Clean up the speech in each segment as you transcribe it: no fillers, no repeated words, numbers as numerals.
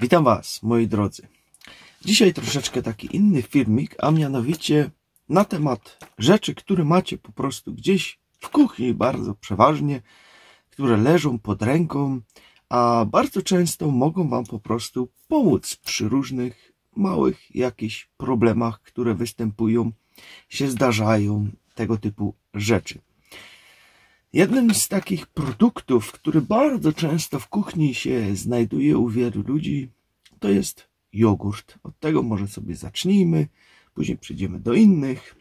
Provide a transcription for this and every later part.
Witam Was, moi drodzy. Dzisiaj troszeczkę taki inny filmik, a mianowicie na temat rzeczy, które macie po prostu gdzieś w kuchni, bardzo przeważnie, które leżą pod ręką, a bardzo często mogą Wam po prostu pomóc przy różnych małych jakichś problemach, które występują, się zdarzają, tego typu rzeczy. Jednym z takich produktów, który bardzo często w kuchni się znajduje u wielu ludzi, to jest jogurt. Od tego może sobie zacznijmy, później przejdziemy do innych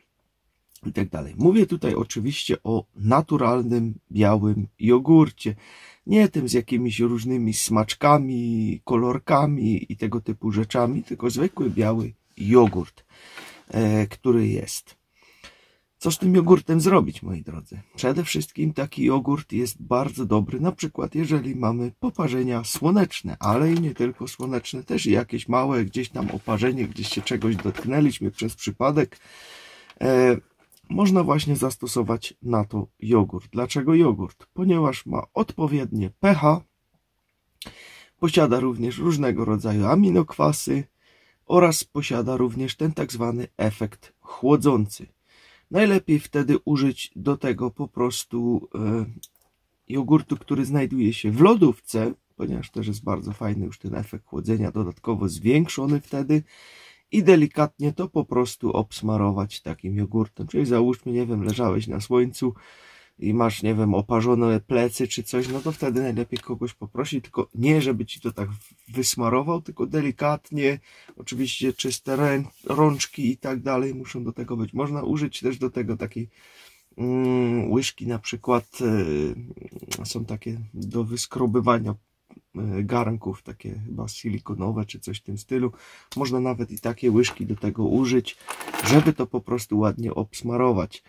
i tak dalej. Mówię tutaj oczywiście o naturalnym, białym jogurcie. Nie tym z jakimiś różnymi smaczkami, kolorkami i tego typu rzeczami, tylko zwykły biały jogurt, który jest. Co z tym jogurtem zrobić, moi drodzy? Przede wszystkim taki jogurt jest bardzo dobry, na przykład jeżeli mamy poparzenia słoneczne, ale i nie tylko słoneczne, też i jakieś małe gdzieś tam oparzenie, gdzieś się czegoś dotknęliśmy przez przypadek. Można właśnie zastosować na to jogurt. Dlaczego jogurt? Ponieważ ma odpowiednie pH, posiada również różnego rodzaju aminokwasy oraz posiada również ten tak zwany efekt chłodzący. Najlepiej wtedy użyć do tego po prostu jogurtu, który znajduje się w lodówce, ponieważ też jest bardzo fajny już ten efekt chłodzenia dodatkowo zwiększony wtedy, i delikatnie to po prostu obsmarować takim jogurtem. Czyli załóżmy, nie wiem, leżałeś na słońcu i masz, nie wiem, oparzone plecy czy coś, no to wtedy najlepiej kogoś poprosić, tylko nie żeby ci to tak wysmarował, tylko delikatnie, oczywiście czyste rączki i tak dalej muszą do tego być. Można użyć też do tego takiej łyżki, na przykład są takie do wyskrobywania garnków, takie chyba silikonowe czy coś w tym stylu. Można nawet i takie łyżki do tego użyć, żeby to po prostu ładnie obsmarować.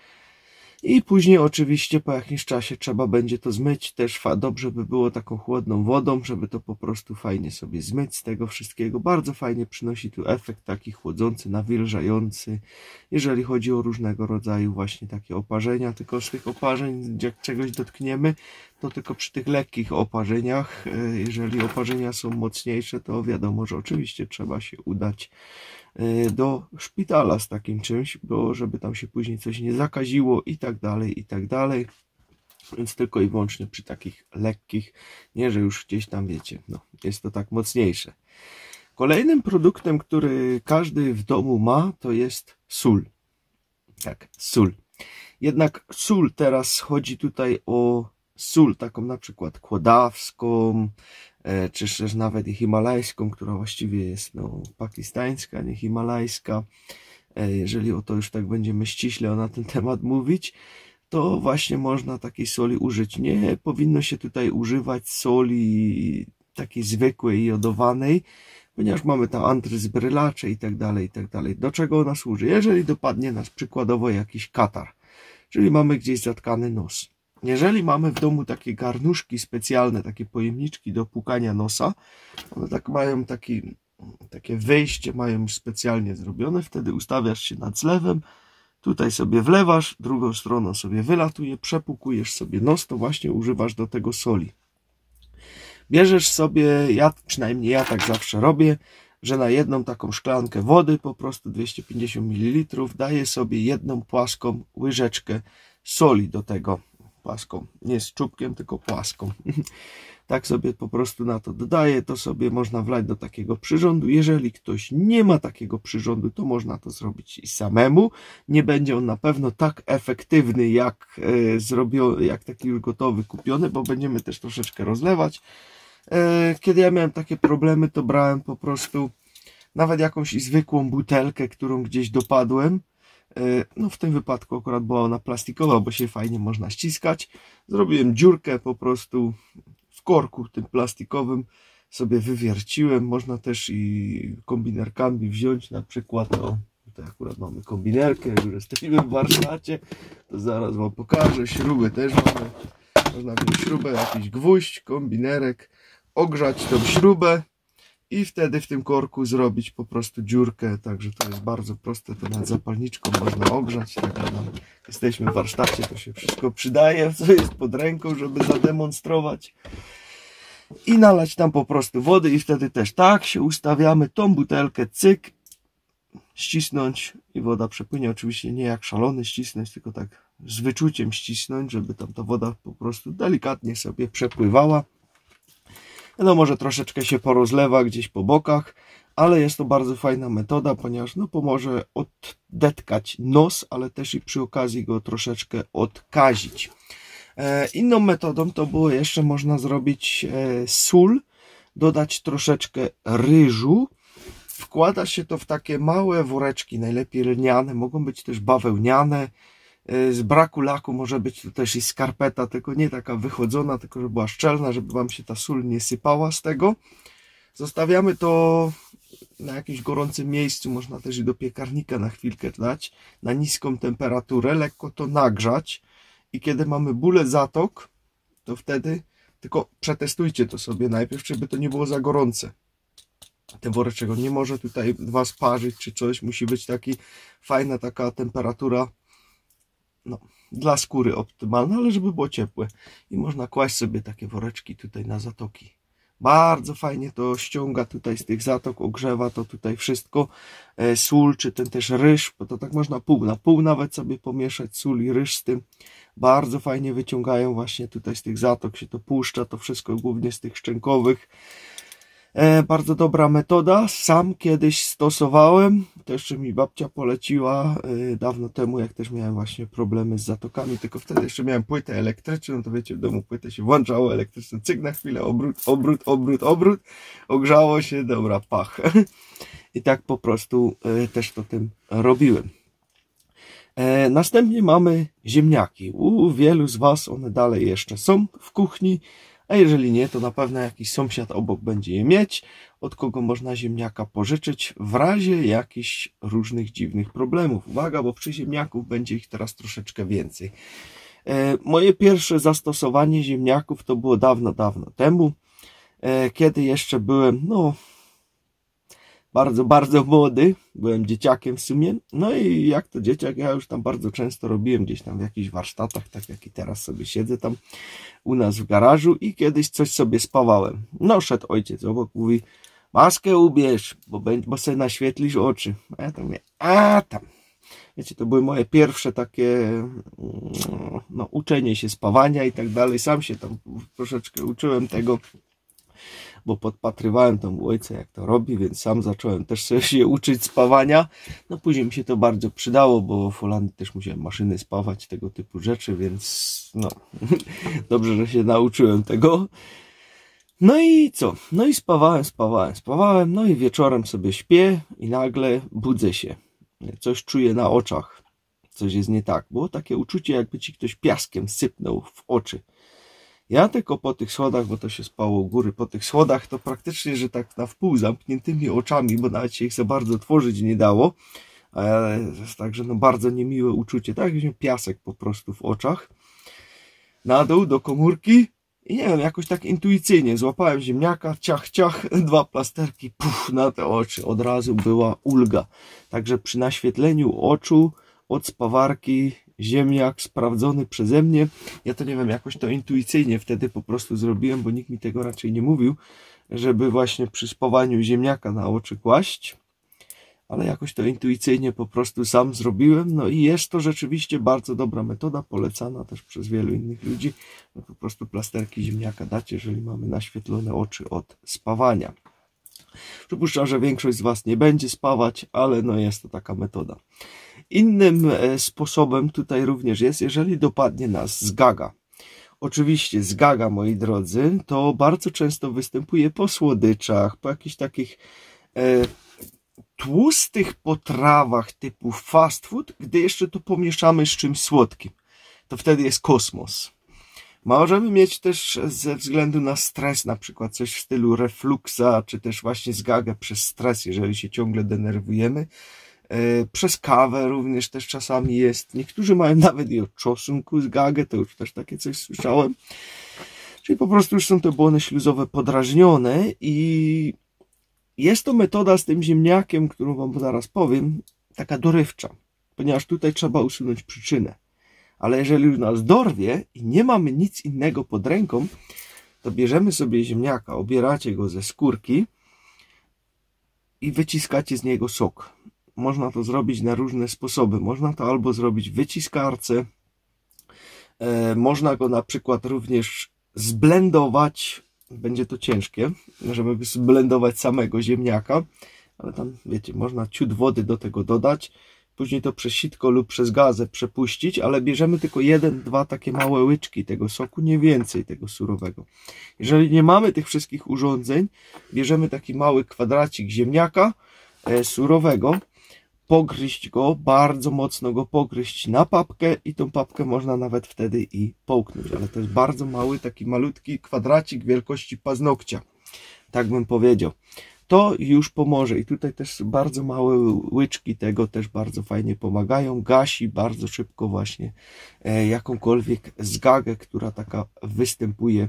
I później oczywiście po jakimś czasie trzeba będzie to zmyć. Też dobrze by było taką chłodną wodą, żeby to po prostu fajnie sobie zmyć z tego wszystkiego. Bardzo fajnie przynosi tu efekt taki chłodzący, nawilżający, jeżeli chodzi o różnego rodzaju właśnie takie oparzenia. Tylko z tych oparzeń, jak czegoś dotkniemy, to tylko przy tych lekkich oparzeniach. Jeżeli oparzenia są mocniejsze, to wiadomo, że oczywiście trzeba się udać do szpitala z takim czymś, bo żeby tam się później coś nie zakaziło i tak dalej, i tak dalej. Więc tylko i wyłącznie przy takich lekkich, nie że już gdzieś tam wiecie, no jest to tak mocniejsze. Kolejnym produktem, który każdy w domu ma, to jest sól. Tak, sól. Jednak sól, teraz chodzi tutaj o sól taką na przykład kłodawską, czy też nawet i himalajską, która właściwie jest no, pakistańska, nie himalajska. Jeżeli o to już tak będziemy ściśle na ten temat mówić, to właśnie można takiej soli użyć. Nie powinno się tutaj używać soli takiej zwykłej, jodowanej, ponieważ mamy tam antryzbrylacze i tak dalej, i tak dalej. Do czego ona służy? Jeżeli dopadnie nas przykładowo jakiś katar, czyli mamy gdzieś zatkany nos. Jeżeli mamy w domu takie garnuszki specjalne, takie pojemniczki do płukania nosa, one tak mają takie wejście, mają już specjalnie zrobione, wtedy ustawiasz się nad zlewem, tutaj sobie wlewasz, drugą stroną sobie wylatuje, przepłukujesz sobie nos, to właśnie używasz do tego soli. Bierzesz sobie, przynajmniej ja tak zawsze robię, że na jedną taką szklankę wody, po prostu 250 ml, daję sobie jedną płaską łyżeczkę soli do tego. Płaską, nie z czubkiem, tylko płaską. Tak sobie po prostu na to dodaję, to sobie można wlać do takiego przyrządu. Jeżeli ktoś nie ma takiego przyrządu, to można to zrobić i samemu. Nie będzie on na pewno tak efektywny jak jak taki już gotowy, kupiony, bo będziemy też troszeczkę rozlewać. Kiedy ja miałem takie problemy, to brałem po prostu nawet jakąś zwykłą butelkę, którą gdzieś dopadłem. No w tym wypadku akurat była ona plastikowa, bo się fajnie można ściskać. Zrobiłem dziurkę po prostu w korku tym plastikowym, sobie wywierciłem. Można też i kombinerkami wziąć, na przykład tutaj akurat mamy kombinerkę, już jesteśmy w warsztacie, to zaraz Wam pokażę. Śrubę też mamy, można wziąć śrubę, jakiś gwóźdź, kombinerek, ogrzać tą śrubę i wtedy w tym korku zrobić po prostu dziurkę, także to jest bardzo proste, to nad zapalniczką można ogrzać, tak jak jesteśmy w warsztacie, to się wszystko przydaje, co jest pod ręką, żeby zademonstrować. i nalać tam po prostu wody i wtedy też tak się ustawiamy, tą butelkę, cyk, ścisnąć i woda przepłynie. Oczywiście nie jak szalony ścisnąć, tylko tak z wyczuciem ścisnąć, żeby tam ta woda po prostu delikatnie sobie przepływała. No może troszeczkę się porozlewa gdzieś po bokach, ale jest to bardzo fajna metoda, ponieważ no pomoże oddetkać nos, ale też i przy okazji go troszeczkę odkazić. Inną metodą to było jeszcze można zrobić sól, dodać troszeczkę ryżu. Wkłada się to w takie małe woreczki, najlepiej lniane, mogą być też bawełniane. Z braku laku może być to też i skarpeta, tylko nie taka wychodzona, tylko żeby była szczelna, żeby wam się ta sól nie sypała z tego. Zostawiamy to na jakimś gorącym miejscu, można też i do piekarnika na chwilkę dać, na niską temperaturę, lekko to nagrzać i kiedy mamy bóle zatok, to wtedy, tylko przetestujcie to sobie najpierw, żeby to nie było za gorące. Ten woreczek nie może tutaj was parzyć czy coś, musi być fajna taka temperatura, no, dla skóry optymalna, ale żeby było ciepłe. I można kłaść sobie takie woreczki tutaj na zatoki. Bardzo fajnie to ściąga tutaj z tych zatok, ogrzewa to tutaj wszystko. Sól, czy ten też ryż, bo to tak można pół na pół nawet sobie pomieszać, sól i ryż z tym. Bardzo fajnie wyciągają właśnie tutaj z tych zatok, się to puszcza, to wszystko głównie z tych szczękowych. Bardzo dobra metoda, sam kiedyś stosowałem, to jeszcze mi babcia poleciła dawno temu, jak też miałem właśnie problemy z zatokami, tylko wtedy jeszcze miałem płytę elektryczną, to wiecie, w domu płytę się włączało elektryczną, cyk na chwilę, obrót, ogrzało się, dobra, pach. I tak po prostu też to tym robiłem. Następnie mamy ziemniaki. U wielu z was one dalej jeszcze są w kuchni, a jeżeli nie, to na pewno jakiś sąsiad obok będzie je mieć, od kogo można ziemniaka pożyczyć w razie jakichś różnych dziwnych problemów. Uwaga, bo przy ziemniaków będzie ich teraz troszeczkę więcej. Moje pierwsze zastosowanie ziemniaków to było dawno temu, kiedy jeszcze byłem, no, bardzo młody, byłem dzieciakiem w sumie, no i jak to dzieciak, ja już tam bardzo często robiłem gdzieś tam w jakichś warsztatach, tak jak i teraz sobie siedzę tam u nas w garażu i kiedyś coś sobie spawałem. No szedł ojciec obok, mówi, maskę ubierz, bo se naświetlisz oczy. A ja tam mówię, tam. Wiecie, to były moje pierwsze takie no, uczenie się spawania i tak dalej. Sam się tam troszeczkę uczyłem tego, bo podpatrywałem tam u ojca, jak to robi, więc sam zacząłem też sobie się uczyć spawania. No później mi się to bardzo przydało, bo w Holandii też musiałem maszyny spawać, tego typu rzeczy, więc no, dobrze, że się nauczyłem tego. No i co? No i spawałem, no i wieczorem sobie śpię i nagle budzę się. Coś czuję na oczach, coś jest nie tak. Było takie uczucie, jakby ci ktoś piaskiem sypnął w oczy. Ja tylko po tych schodach, bo to się spało u góry, po tych schodach to praktycznie, że tak na wpół zamkniętymi oczami, bo nawet się ich za bardzo otworzyć nie dało. Także no bardzo niemiłe uczucie, tak jakby piasek po prostu w oczach. Na dół do komórki i nie wiem, jakoś tak intuicyjnie złapałem ziemniaka, ciach, 2 plasterki, puf, na te oczy. Od razu była ulga. Także przy naświetleniu oczu od spawarki ziemniak sprawdzony przeze mnie. Ja to nie wiem, jakoś to intuicyjnie wtedy po prostu zrobiłem, bo nikt mi tego raczej nie mówił, żeby właśnie przy spawaniu ziemniaka na oczy kłaść. Ale jakoś to intuicyjnie po prostu sam zrobiłem. No i jest to rzeczywiście bardzo dobra metoda, polecana też przez wielu innych ludzi. No po prostu plasterki ziemniaka dać, jeżeli mamy naświetlone oczy od spawania. Przypuszczam, że większość z was nie będzie spawać, ale no jest to taka metoda. Innym sposobem tutaj również jest, jeżeli dopadnie nas zgaga. Oczywiście zgaga, moi drodzy, to bardzo często występuje po słodyczach, po jakichś takich tłustych potrawach typu fast food, gdy jeszcze to pomieszamy z czymś słodkim. To wtedy jest kosmos. Możemy mieć też ze względu na stres, na przykład coś w stylu refluksa, czy też właśnie zgagę przez stres, jeżeli się ciągle denerwujemy. Przez kawę również też czasami jest. Niektórzy mają nawet i od czosnku zgagę, to już też takie coś słyszałem. Czyli po prostu już są te błony śluzowe podrażnione i jest to metoda z tym ziemniakiem, którą wam zaraz powiem, taka dorywcza, ponieważ tutaj trzeba usunąć przyczynę. Ale jeżeli już nas dorwie i nie mamy nic innego pod ręką, to bierzemy sobie ziemniaka, obieracie go ze skórki i wyciskacie z niego sok. Można to zrobić na różne sposoby. Można to albo zrobić w wyciskarce, można go na przykład również zblendować. Będzie to ciężkie, żeby zblendować samego ziemniaka, ale tam, wiecie, można ciut wody do tego dodać, później to przez sitko lub przez gazę przepuścić, ale bierzemy tylko 1-2 takie małe łyczki tego soku, nie więcej tego surowego. Jeżeli nie mamy tych wszystkich urządzeń, bierzemy taki mały kwadracik ziemniaka surowego, pogryźć go, bardzo mocno go pogryźć na papkę i tą papkę można nawet wtedy i połknąć, ale to jest bardzo mały, taki malutki kwadracik wielkości paznokcia, tak bym powiedział. To już pomoże i tutaj też bardzo małe łyczki tego też bardzo fajnie pomagają, gasi bardzo szybko właśnie jakąkolwiek zgagę, która taka występuje.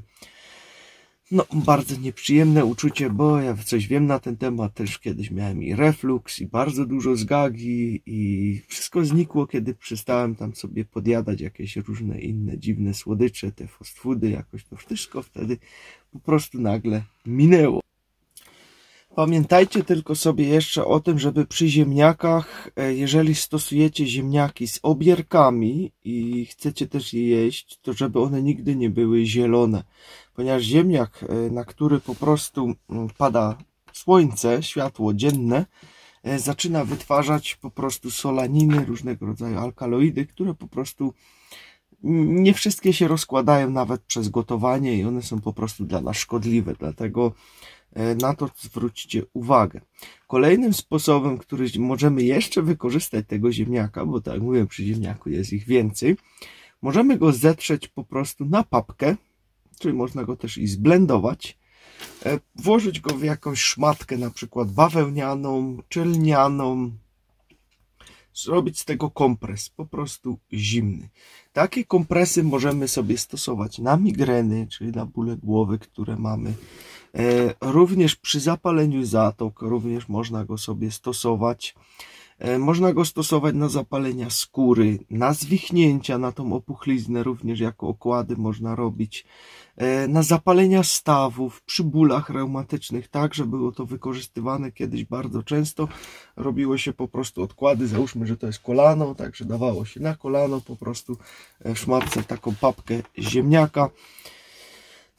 No, bardzo nieprzyjemne uczucie, bo ja coś wiem na ten temat, też kiedyś miałem i refluks, i bardzo dużo zgagi, i wszystko znikło, kiedy przestałem tam sobie podjadać jakieś różne inne dziwne słodycze, te fast foody, jakoś to wszystko wtedy po prostu nagle minęło. Pamiętajcie tylko sobie jeszcze o tym, żeby przy ziemniakach, jeżeli stosujecie ziemniaki z obierkami i chcecie też je jeść, to żeby one nigdy nie były zielone. Ponieważ ziemniak, na który po prostu pada słońce, światło dzienne, zaczyna wytwarzać po prostu solaniny, różnego rodzaju alkaloidy, które po prostu nie wszystkie się rozkładają nawet przez gotowanie i one są po prostu dla nas szkodliwe. Dlatego na to zwróćcie uwagę. Kolejnym sposobem, który możemy jeszcze wykorzystać tego ziemniaka, bo tak jak mówię, przy ziemniaku jest ich więcej, możemy go zetrzeć po prostu na papkę, czyli można go też i zblendować, włożyć go w jakąś szmatkę, na przykład bawełnianą, czy lnianą, zrobić z tego kompres, po prostu zimny. Takie kompresy możemy sobie stosować na migreny, czyli na bóle głowy, które mamy. Również przy zapaleniu zatok, również można go sobie stosować. Można go stosować na zapalenia skóry, na zwichnięcia, na tą opuchliznę, również jako okłady można robić. Na zapalenia stawów, przy bólach reumatycznych, także było to wykorzystywane kiedyś bardzo często. Robiło się po prostu odkłady, załóżmy, że to jest kolano, także dawało się na kolano po prostu w szmatce taką papkę ziemniaka.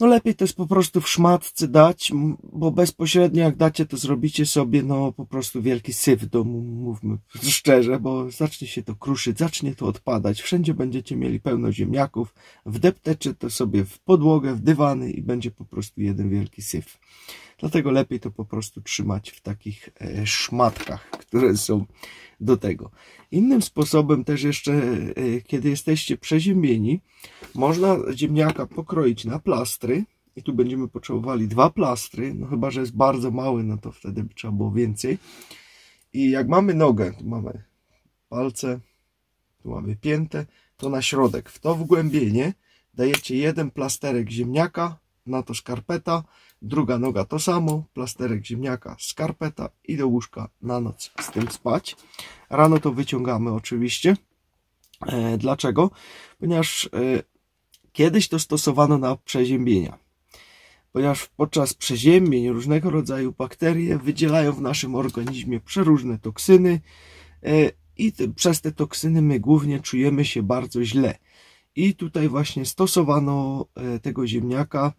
No lepiej to jest po prostu w szmatce dać, bo bezpośrednio jak dacie, to zrobicie sobie no po prostu wielki syf w domu, mówmy szczerze, bo zacznie się to kruszyć, zacznie to odpadać, wszędzie będziecie mieli pełno ziemniaków, wdeptecie to sobie w podłogę, w dywany i będzie po prostu jeden wielki syf. Dlatego lepiej to po prostu trzymać w takich szmatkach, które są do tego. Innym sposobem też jeszcze, kiedy jesteście przeziębieni, można ziemniaka pokroić na plastry i tu będziemy potrzebowali 2 plastry, no chyba że jest bardzo mały, no to wtedy by trzeba było więcej. I jak mamy nogę, tu mamy palce, tu mamy piętę, to na środek, w to wgłębienie dajecie 1 plasterek ziemniaka, na to skarpeta, druga noga to samo, plasterek ziemniaka, skarpeta i do łóżka na noc z tym spać. Rano to wyciągamy oczywiście. Dlaczego? Ponieważ kiedyś to stosowano na przeziębienia. Ponieważ podczas przeziębień różnego rodzaju bakterie wydzielają w naszym organizmie przeróżne toksyny i przez te toksyny my głównie czujemy się bardzo źle. I tutaj właśnie stosowano tego ziemniaka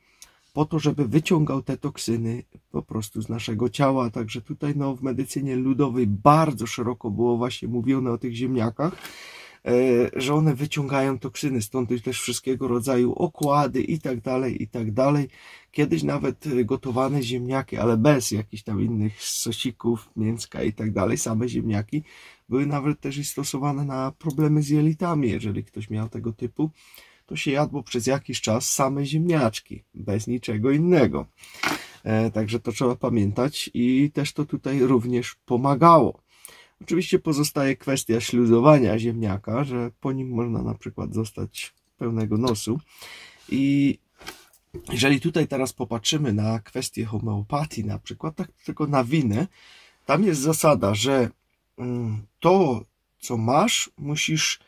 po to, żeby wyciągał te toksyny po prostu z naszego ciała. Także tutaj no, w medycynie ludowej bardzo szeroko było właśnie mówione o tych ziemniakach, że one wyciągają toksyny, stąd też wszystkiego rodzaju okłady i tak dalej, i tak dalej. Kiedyś nawet gotowane ziemniaki, ale bez jakichś tam innych sosików, mięska i tak dalej, same ziemniaki były nawet też i stosowane na problemy z jelitami. Jeżeli ktoś miał tego typu, to się jadło przez jakiś czas same ziemniaczki, bez niczego innego. Także to trzeba pamiętać i też to tutaj również pomagało. Oczywiście pozostaje kwestia śluzowania ziemniaka, że po nim można na przykład zostać pełnego nosu. I jeżeli tutaj teraz popatrzymy na kwestię homeopatii, na przykład, tak tylko nawinę, tam jest zasada, że to, co masz, musisz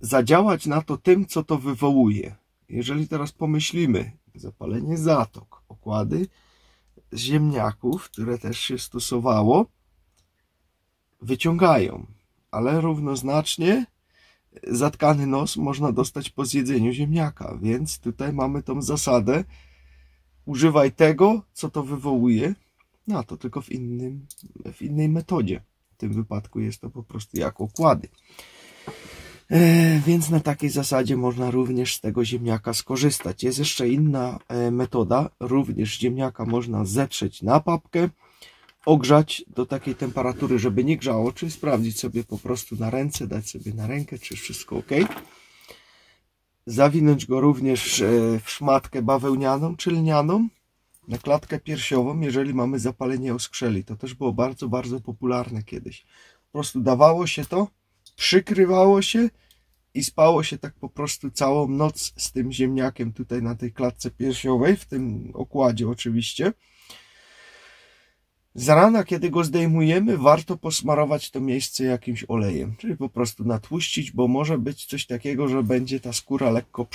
zadziałać na to tym, co to wywołuje. Jeżeli teraz pomyślimy, zapalenie zatok, okłady z ziemniaków, które też się stosowało, wyciągają, ale równoznacznie zatkany nos można dostać po zjedzeniu ziemniaka, więc tutaj mamy tą zasadę: używaj tego, co to wywołuje, no to tylko w innej metodzie. W tym wypadku jest to po prostu jak okłady. Więc na takiej zasadzie można również z tego ziemniaka skorzystać. Jest jeszcze inna metoda. Również ziemniaka można zetrzeć na papkę, ogrzać do takiej temperatury, żeby nie grzało, czy sprawdzić sobie po prostu na ręce, dać sobie na rękę, czy wszystko ok. Zawinąć go również w szmatkę bawełnianą czy lnianą na klatkę piersiową, jeżeli mamy zapalenie oskrzeli. To też było bardzo, bardzo popularne kiedyś. Po prostu dawało się to, przykrywało się i spało się tak po prostu całą noc z tym ziemniakiem tutaj na tej klatce piersiowej, w tym okładzie oczywiście. Z rana, kiedy go zdejmujemy, warto posmarować to miejsce jakimś olejem, czyli po prostu natłuścić, bo może być coś takiego, że będzie ta skóra lekko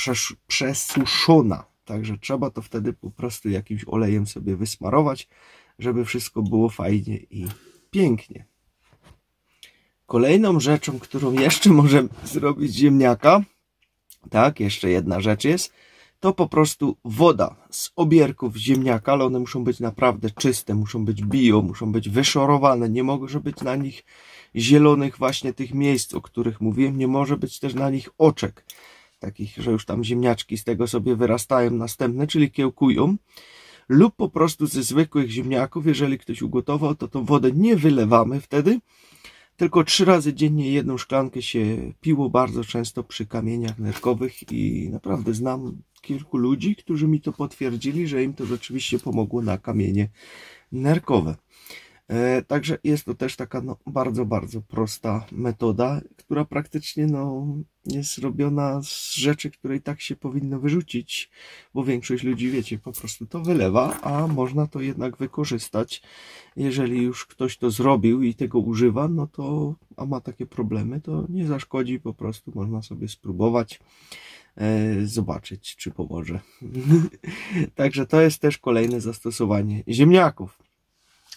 przesuszona. Także trzeba to wtedy po prostu jakimś olejem sobie wysmarować, żeby wszystko było fajnie i pięknie. Kolejną rzeczą, którą jeszcze możemy zrobić z ziemniaka, tak, jeszcze jedna rzecz jest, to po prostu woda z obierków ziemniaka, ale one muszą być naprawdę czyste, muszą być bio, muszą być wyszorowane, nie może być na nich zielonych właśnie tych miejsc, o których mówiłem, nie może być też na nich oczek, takich, że już tam ziemniaczki z tego sobie wyrastają następne, czyli kiełkują, lub po prostu ze zwykłych ziemniaków, jeżeli ktoś ugotował, to tą wodę nie wylewamy wtedy, tylko 3 razy dziennie 1 szklankę się piło, bardzo często przy kamieniach nerkowych, i naprawdę znam kilku ludzi, którzy mi to potwierdzili, że im to rzeczywiście pomogło na kamienie nerkowe. Także jest to też taka bardzo, bardzo prosta metoda, która praktycznie jest robiona z rzeczy, które i tak się powinno wyrzucić, bo większość ludzi, wiecie, po prostu to wylewa, a można to jednak wykorzystać. Jeżeli już ktoś to zrobił i tego używa, no to, a ma takie problemy, to nie zaszkodzi, po prostu można sobie spróbować, zobaczyć, czy pomoże. Także to jest też kolejne zastosowanie ziemniaków.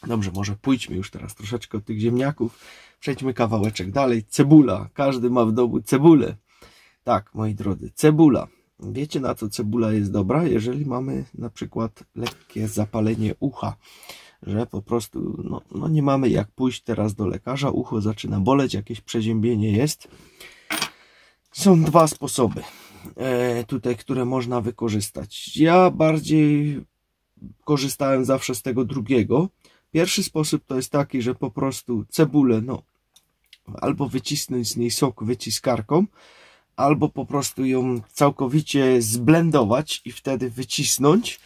Dobrze, może pójdźmy już teraz troszeczkę od tych ziemniaków. Przejdźmy kawałeczek dalej. Cebula. Każdy ma w domu cebulę. Tak, moi drodzy, cebula. Wiecie, na co cebula jest dobra? Jeżeli mamy na przykład lekkie zapalenie ucha, że po prostu nie mamy jak pójść teraz do lekarza, ucho zaczyna boleć, jakieś przeziębienie jest. Są 2 sposoby tutaj, które można wykorzystać. Ja bardziej korzystałem zawsze z tego drugiego. Pierwszy sposób to jest taki, że po prostu cebulę, albo wycisnąć z niej sok wyciskarką, albo po prostu ją całkowicie zblendować i wtedy wycisnąć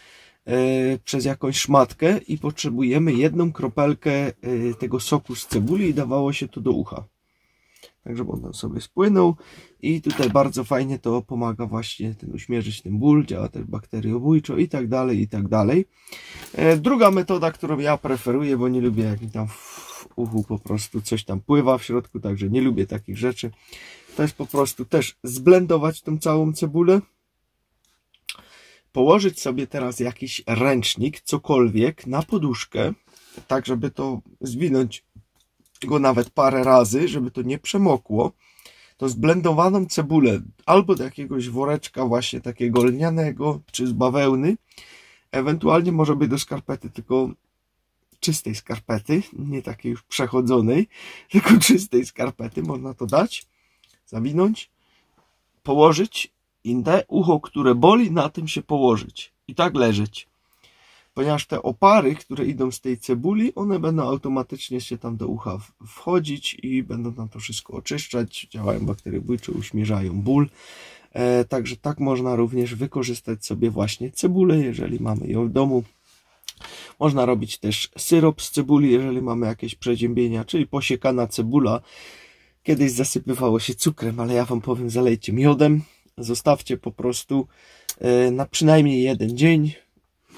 przez jakąś szmatkę, i potrzebujemy 1 kropelkę tego soku z cebuli i dawało się to do ucha. Tak, żeby on tam sobie spłynął, i tutaj bardzo fajnie to pomaga właśnie uśmierzyć ten ból, działa też bakteriobójczo i tak dalej, i tak dalej. Druga metoda, którą ja preferuję, bo nie lubię, jak mi tam w uchu po prostu coś tam pływa w środku, także nie lubię takich rzeczy, to jest po prostu też zblendować tą całą cebulę, położyć sobie teraz jakiś ręcznik, cokolwiek, na poduszkę, tak żeby to zwinąć go nawet parę razy, żeby to nie przemokło, to zblendowaną cebulę albo do jakiegoś woreczka właśnie takiego lnianego, czy z bawełny, ewentualnie może być do skarpety, tylko czystej skarpety, nie takiej już przechodzonej, tylko czystej skarpety, można to dać, zawinąć, położyć i te ucho, które boli, na tym się położyć i tak leżeć. Ponieważ te opary, które idą z tej cebuli, one będą automatycznie się tam do ucha wchodzić i będą tam to wszystko oczyszczać, działają bakteriobójczo, uśmierzają ból. Także tak można również wykorzystać sobie właśnie cebulę, jeżeli mamy ją w domu. Można robić też syrop z cebuli, jeżeli mamy jakieś przeziębienia, czyli posiekana cebula. Kiedyś zasypywało się cukrem, ale ja wam powiem, zalejcie miodem, zostawcie po prostu na przynajmniej 1 dzień.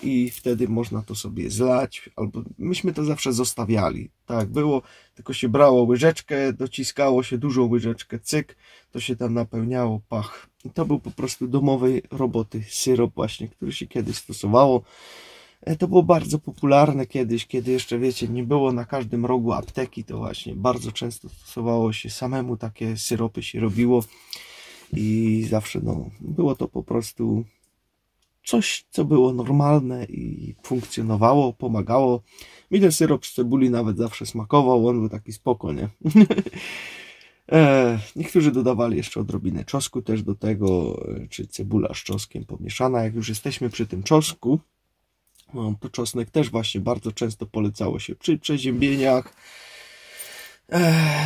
i wtedy można to sobie zlać, albo myśmy to zawsze zostawiali. Tak było, tylko się brało łyżeczkę, dociskało się dużą łyżeczkę, cyk, to się tam napełniało, pach. I to był po prostu domowej roboty syrop właśnie, który się kiedyś stosowało. To było bardzo popularne kiedyś, kiedy jeszcze, wiecie, nie było na każdym rogu apteki, to właśnie bardzo często stosowało się samemu, takie syropy się robiło i zawsze, no, było to po prostu coś, co było normalne i funkcjonowało, pomagało. Mi ten syrop z cebuli nawet zawsze smakował, on był taki spoko, nie? Niektórzy dodawali jeszcze odrobinę czosnku też do tego, czy cebula z czosnkiem pomieszana. Jak już jesteśmy przy tym czosnku, no, to czosnek też właśnie bardzo często polecało się przy przeziębieniach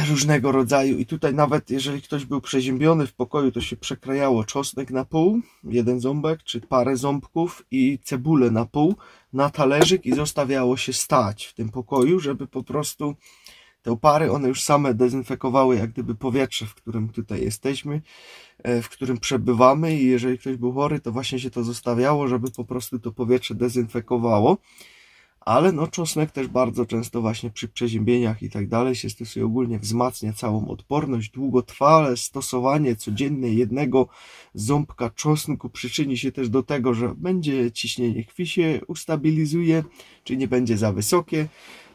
różnego rodzaju. I tutaj nawet jeżeli ktoś był przeziębiony w pokoju, to się przekrajało czosnek na pół, jeden ząbek, czy parę ząbków i cebulę na pół, na talerzyk i zostawiało się stać w tym pokoju, żeby po prostu te opary, one już same dezynfekowały jak gdyby powietrze, w którym tutaj jesteśmy, w którym przebywamy i jeżeli ktoś był chory, to właśnie się to zostawiało, żeby po prostu to powietrze dezynfekowało. Ale no czosnek też bardzo często właśnie przy przeziębieniach i tak dalej się stosuje, ogólnie wzmacnia całą odporność. Długotrwałe stosowanie codzienne jednego ząbka czosnku przyczyni się też do tego, że będzie ciśnienie krwi się ustabilizuje, czyli nie będzie za wysokie.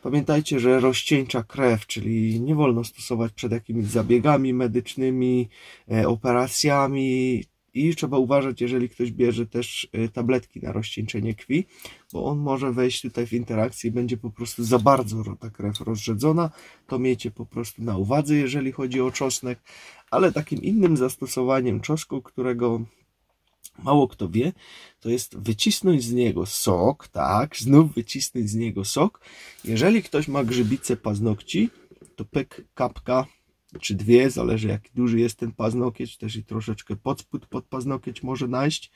Pamiętajcie, że rozcieńcza krew, czyli nie wolno stosować przed jakimiś zabiegami medycznymi, operacjami i trzeba uważać, jeżeli ktoś bierze też tabletki na rozcieńczenie krwi, bo on może wejść tutaj w interakcję i będzie po prostu za bardzo ta krew rozrzedzona. To miejcie po prostu na uwadze, jeżeli chodzi o czosnek, ale takim innym zastosowaniem czosnku, którego mało kto wie, to jest wycisnąć z niego sok, tak, znów wycisnąć z niego sok. Jeżeli ktoś ma grzybice paznokci, to pyk, kapka, czy dwie, zależy jak duży jest ten paznokieć, też i troszeczkę pod spód pod paznokieć może najść.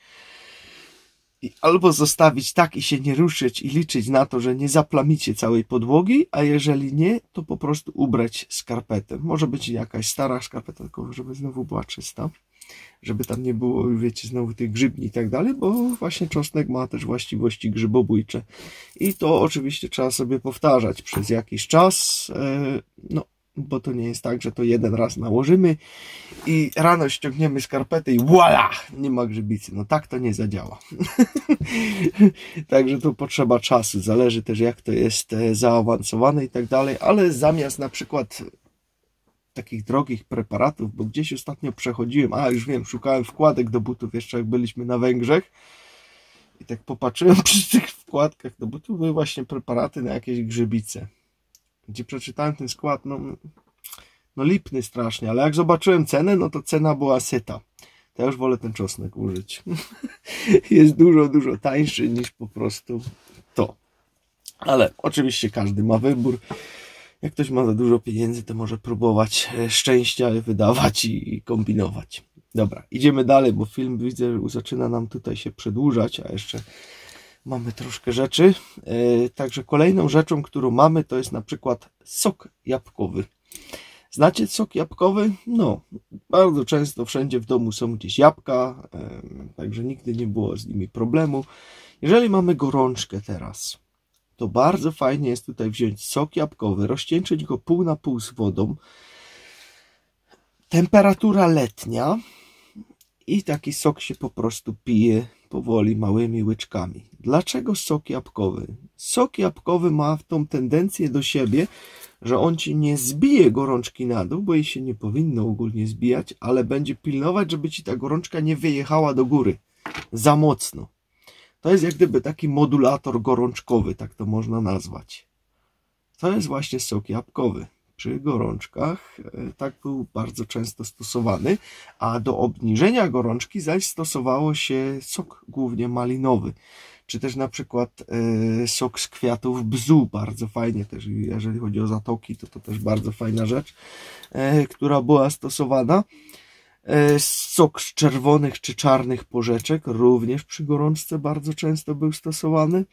I albo zostawić tak i się nie ruszyć i liczyć na to, że nie zaplamicie całej podłogi, a jeżeli nie, to po prostu ubrać skarpetę. Może być jakaś stara skarpeta, tylko żeby znowu była czysta, żeby tam nie było, wiecie, znowu tych grzybni i tak dalej, bo właśnie czosnek ma też właściwości grzybobójcze. I to oczywiście trzeba sobie powtarzać przez jakiś czas, no, bo to nie jest tak, że to jeden raz nałożymy i rano ściągniemy skarpetę i voila, nie ma grzybicy. No tak to nie zadziała. Także tu potrzeba czasu, zależy też jak to jest zaawansowane i tak dalej, ale zamiast na przykład takich drogich preparatów, bo gdzieś ostatnio przechodziłem, już wiem, szukałem wkładek do butów jeszcze jak byliśmy na Węgrzech i tak popatrzyłem przy tych wkładkach do butów, były właśnie preparaty na jakieś grzybice. Gdzie przeczytałem ten skład, no lipny strasznie, ale jak zobaczyłem cenę, no to cena była seta. To ja już wolę ten czosnek użyć. Jest dużo, dużo tańszy niż po prostu to. Ale oczywiście każdy ma wybór. Jak ktoś ma za dużo pieniędzy, to może próbować szczęścia wydawać i kombinować. Dobra, idziemy dalej, bo film widzę, że zaczyna nam tutaj się przedłużać, a jeszcze mamy troszkę rzeczy. Także kolejną rzeczą, którą mamy, to jest na przykład sok jabłkowy. Znacie sok jabłkowy? No, bardzo często wszędzie w domu są gdzieś jabłka, także nigdy nie było z nimi problemu. Jeżeli mamy gorączkę teraz, to bardzo fajnie jest tutaj wziąć sok jabłkowy, rozcieńczyć go pół na pół z wodą. Temperatura letnia i taki sok się po prostu pije powoli, małymi łyczkami. Dlaczego sok jabłkowy? Sok jabłkowy ma tą tendencję do siebie, że on ci nie zbije gorączki na dół, bo jej się nie powinno ogólnie zbijać, ale będzie pilnować, żeby ci ta gorączka nie wyjechała do góry za mocno. To jest jak gdyby taki modulator gorączkowy, tak to można nazwać. To jest właśnie sok jabłkowy. Przy gorączkach tak był bardzo często stosowany, a do obniżenia gorączki zaś stosowało się sok głównie malinowy, czy też na przykład sok z kwiatów bzu, bardzo fajnie też, jeżeli chodzi o zatoki, to też bardzo fajna rzecz, która była stosowana. Sok z czerwonych czy czarnych porzeczek również przy gorączce bardzo często był stosowany.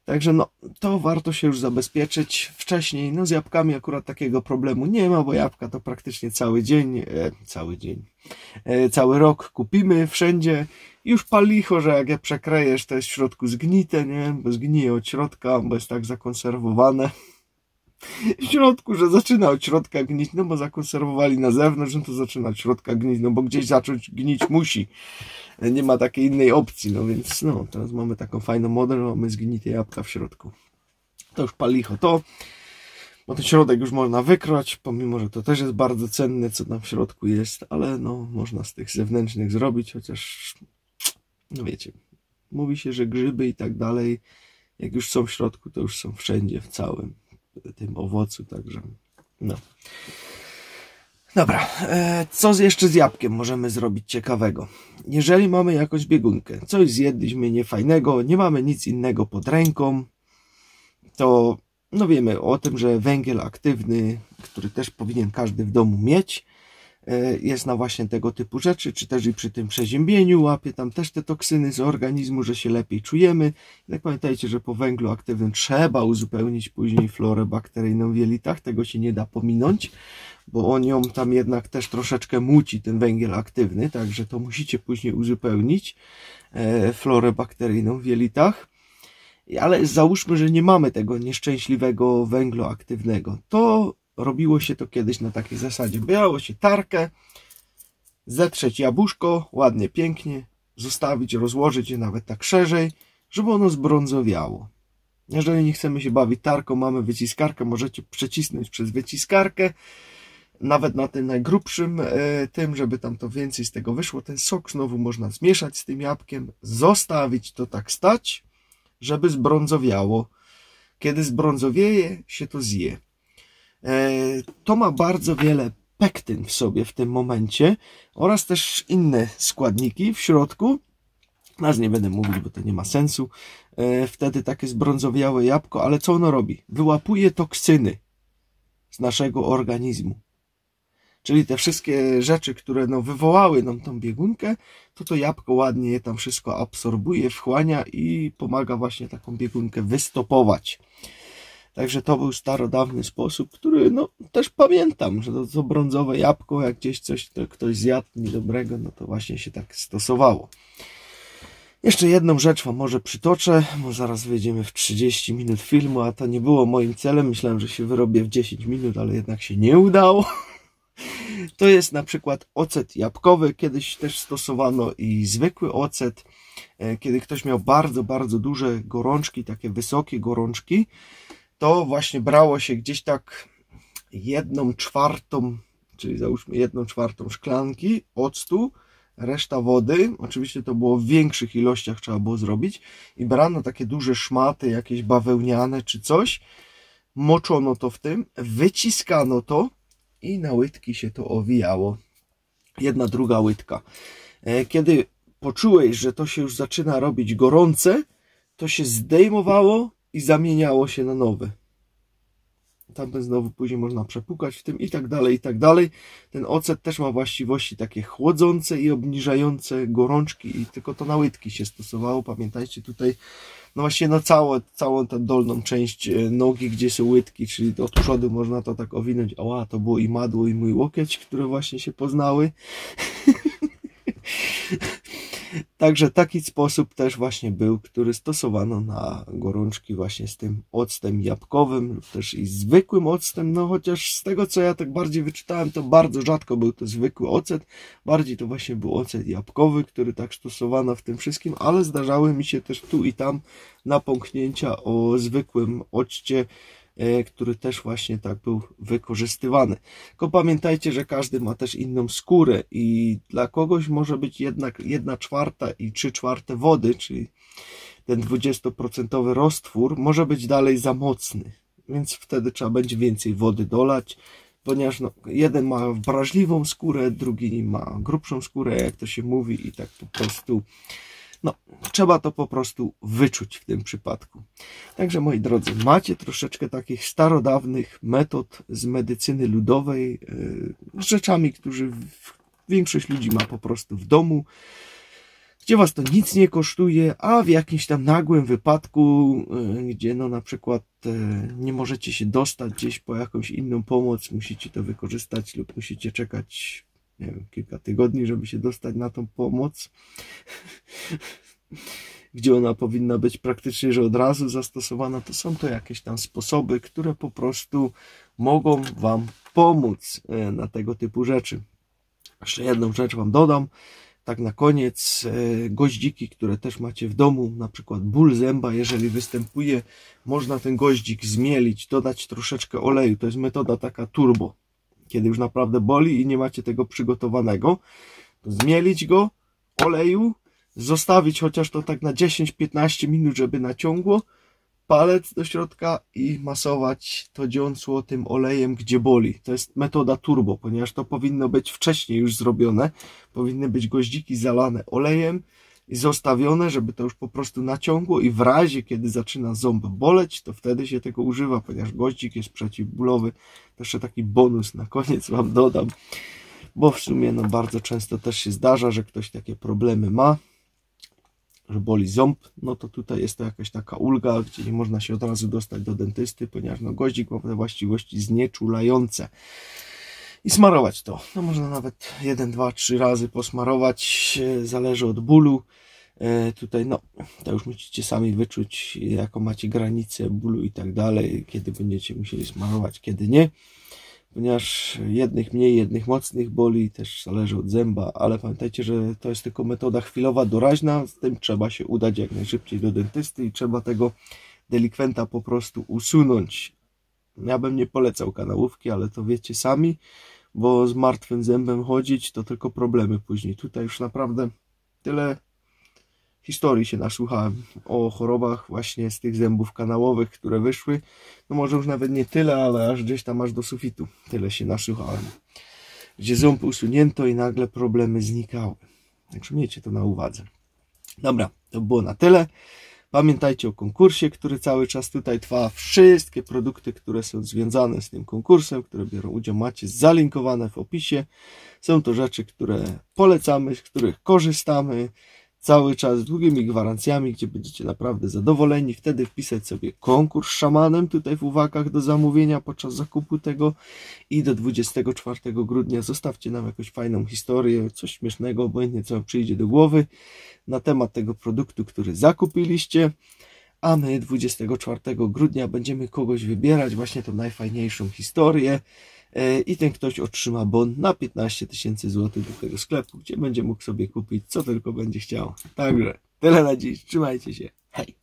Także no, to warto się już zabezpieczyć wcześniej. No z jabłkami akurat takiego problemu nie ma, bo jabłka to praktycznie cały rok kupimy wszędzie. Już palicho, że jak je przekrejesz, to jest w środku zgnite, nie? Bo zgnije od środka, bo jest tak zakonserwowane. W środku, że zaczyna od środka gnić, no bo zakonserwowali na zewnątrz, no to zaczyna od środka gnić, no bo gdzieś zacząć gnić musi. Nie ma takiej innej opcji, no więc no, teraz mamy taką fajną model, mamy zgnite jabłka w środku. To już palicho to, bo ten środek już można wykroć, pomimo, że to też jest bardzo cenne, co tam w środku jest, ale no, można z tych zewnętrznych zrobić, chociaż, no wiecie, mówi się, że grzyby i tak dalej, jak już są w środku, to już są wszędzie, w całym tym owocu, także no. Dobra, co jeszcze z jabłkiem możemy zrobić ciekawego? Jeżeli mamy jakąś biegunkę, coś zjedliśmy niefajnego, nie mamy nic innego pod ręką, to no wiemy o tym, że węgiel aktywny, który też powinien każdy w domu mieć, jest na właśnie tego typu rzeczy, czy też i przy tym przeziębieniu łapie tam też te toksyny z organizmu, że się lepiej czujemy. I tak pamiętajcie, że po węglu aktywnym trzeba uzupełnić później florę bakteryjną w jelitach, tego się nie da pominąć, bo on ją tam jednak też troszeczkę muci, ten węgiel aktywny, także to musicie później uzupełnić florę bakteryjną w jelitach. Ale załóżmy, że nie mamy tego nieszczęśliwego węgla aktywnego, to robiło się to kiedyś na takiej zasadzie. Bierało się tarkę, zetrzeć jabłuszko, ładnie, pięknie, zostawić, rozłożyć je nawet tak szerzej, żeby ono zbrązowiało. Jeżeli nie chcemy się bawić tarką, mamy wyciskarkę, możecie przecisnąć przez wyciskarkę, nawet na tym najgrubszym tym, żeby tam to więcej z tego wyszło. Ten sok znowu można zmieszać z tym jabłkiem, zostawić to tak stać, żeby zbrązowiało. Kiedy zbrązowieje, się to zje. To ma bardzo wiele pektyn w sobie w tym momencie oraz też inne składniki w środku. Teraz nie będę mówić, bo to nie ma sensu. Wtedy takie zbrązowiałe jabłko, ale co ono robi? Wyłapuje toksyny z naszego organizmu. Czyli te wszystkie rzeczy, które no, wywołały nam tą biegunkę, to jabłko ładnie je tam wszystko absorbuje, wchłania i pomaga właśnie taką biegunkę wystopować. Także to był starodawny sposób, który no też pamiętam, że to brązowe jabłko, jak gdzieś coś to ktoś zjadł niedobrego, no to właśnie się tak stosowało. Jeszcze jedną rzecz wam może przytoczę, bo zaraz wejdziemy w 30 minut filmu, a to nie było moim celem. Myślałem, że się wyrobię w 10 minut, ale jednak się nie udało. To jest na przykład ocet jabłkowy. Kiedyś też stosowano i zwykły ocet. Kiedy ktoś miał bardzo, bardzo duże gorączki, takie wysokie gorączki, to właśnie brało się gdzieś tak 1/4, czyli załóżmy 1/4 szklanki octu, reszta wody. Oczywiście to było w większych ilościach, trzeba było zrobić. I brano takie duże szmaty, jakieś bawełniane czy coś. Moczono to w tym, wyciskano to i na łydki się to owijało. Jedna, druga łydka. Kiedy poczułeś, że to się już zaczyna robić gorące, to się zdejmowało i zamieniało się na nowe. Tamten znowu później można przepukać w tym i tak dalej, i tak dalej. Ten ocet też ma właściwości takie chłodzące i obniżające gorączki i tylko to na łydki się stosowało. Pamiętajcie tutaj, no właśnie na całą tę dolną część nogi, gdzie są łydki, czyli od przodu można to tak owinąć. Ała, to było i madło, i mój łokieć, które właśnie się poznały. Także taki sposób też właśnie był, który stosowano na gorączki właśnie z tym octem jabłkowym lub też i zwykłym octem, no chociaż z tego co ja tak bardziej wyczytałem, to bardzo rzadko był to zwykły ocet, bardziej to właśnie był ocet jabłkowy, który tak stosowano w tym wszystkim, ale zdarzały mi się też tu i tam napomknięcia o zwykłym occie, który też właśnie tak był wykorzystywany. Tylko pamiętajcie, że każdy ma też inną skórę i dla kogoś może być jednak 1/4 i 3/4 wody, czyli ten 20% roztwór może być dalej za mocny, więc wtedy trzeba będzie więcej wody dolać, ponieważ no, jeden ma wrażliwą skórę, drugi ma grubszą skórę, jak to się mówi i tak po prostu no, trzeba to po prostu wyczuć w tym przypadku. Także moi drodzy, macie troszeczkę takich starodawnych metod z medycyny ludowej, z rzeczami, które większość ludzi ma po prostu w domu. gdzie was to nic nie kosztuje, a w jakimś tam nagłym wypadku, gdzie no na przykład nie możecie się dostać gdzieś po jakąś inną pomoc, musicie to wykorzystać lub musicie czekać, nie wiem, kilka tygodni, żeby się dostać na tą pomoc, gdzie ona powinna być praktycznie, że od razu zastosowana, to są to jakieś tam sposoby, które po prostu mogą wam pomóc na tego typu rzeczy. Jeszcze jedną rzecz wam dodam, tak na koniec, goździki, które też macie w domu, na przykład ból zęba, jeżeli występuje, można ten goździk zmielić, dodać troszeczkę oleju, to jest metoda taka turbo, kiedy już naprawdę boli i nie macie tego przygotowanego, to zmielić go, oleju, zostawić chociaż to tak na 10-15 minut, żeby naciągło, palec do środka i masować to dziąsło tym olejem, gdzie boli. To jest metoda turbo, ponieważ to powinno być wcześniej już zrobione. Powinny być goździki zalane olejem i zostawione, żeby to już po prostu naciągło i w razie, kiedy zaczyna ząb boleć, to wtedy się tego używa, ponieważ goździk jest przeciwbólowy. To jeszcze taki bonus na koniec wam dodam, bo w sumie no bardzo często też się zdarza, że ktoś takie problemy ma, że boli ząb, no to tutaj jest to jakaś taka ulga, gdzie nie można się od razu dostać do dentysty, ponieważ no goździk ma te właściwości znieczulające. I smarować to. No można nawet 1, 2, 3 razy posmarować, zależy od bólu. Tutaj no, to już musicie sami wyczuć, jaką macie granicę bólu i tak dalej, kiedy będziecie musieli smarować, kiedy nie. Ponieważ jednych mniej, jednych mocnych boli, też zależy od zęba, ale pamiętajcie, że to jest tylko metoda chwilowa, doraźna, z tym trzeba się udać jak najszybciej do dentysty i trzeba tego delikwenta po prostu usunąć. Ja bym nie polecał kanałówki, ale to wiecie sami, bo z martwym zębem chodzić to tylko problemy później. Tutaj już naprawdę tyle historii się nasłuchałem o chorobach właśnie z tych zębów kanałowych, które wyszły. No może już nawet nie tyle, ale aż gdzieś tam aż do sufitu. Tyle się nasłuchałem. Gdzie ząb usunięto i nagle problemy znikały. Także miejcie to na uwadze. Dobra, to było na tyle. Pamiętajcie o konkursie, który cały czas tutaj trwa. Wszystkie produkty, które są związane z tym konkursem, które biorą udział, macie zalinkowane w opisie. Są to rzeczy, które polecamy, z których korzystamy. Cały czas z długimi gwarancjami, gdzie będziecie naprawdę zadowoleni. Wtedy wpisać sobie konkurs z szamanem tutaj w uwagach do zamówienia podczas zakupu tego i do 24 grudnia zostawcie nam jakąś fajną historię, coś śmiesznego, obojętnie co wam przyjdzie do głowy na temat tego produktu, który zakupiliście, a my 24 grudnia będziemy kogoś wybierać, właśnie tą najfajniejszą historię. I ten ktoś otrzyma bon na 15 000 złotych do tego sklepu, gdzie będzie mógł sobie kupić co tylko będzie chciał. Także tyle na dziś, trzymajcie się, hej!